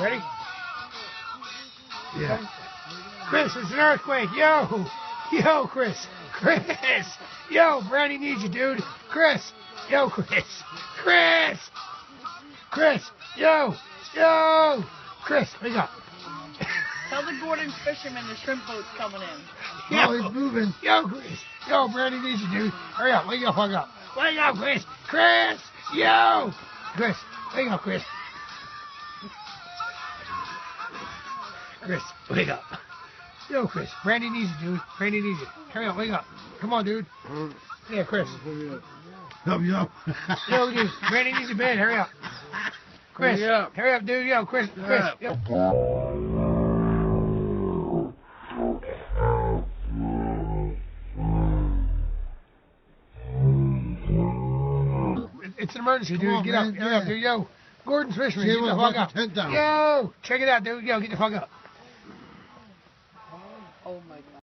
Ready? Yeah. Chris, it's an earthquake. Yo. Yo, Chris. Chris. Yo, Brandy needs you, dude. Chris. Yo, Chris. Chris. Chris. Yo. Yo. Chris, wake up. Tell the Gordon's fisherman the shrimp boat's coming in. Yo, he's moving. Yo, Chris. Yo, Brandy needs you, dude. Hurry up. Wake up, fuck up. Wake up, Chris. Chris. Yo. Chris. Wake up, Chris. Chris, wake up. Yo, Chris. Brandy needs you, dude. Brandy needs you. Hurry up, wake up. Come on, dude. Yeah, Chris. Yo. Yo, dude. Brandy needs you bed. Hurry up. Chris. Hurry up, dude. Yo, Chris. Chris. Yo. It's an emergency, dude. On, get man. up. Get up, dude. Yo. Gordon's fisherman. See Get the what fuck up. tent down. Yo. Check it out, dude. Yo, get the fuck up.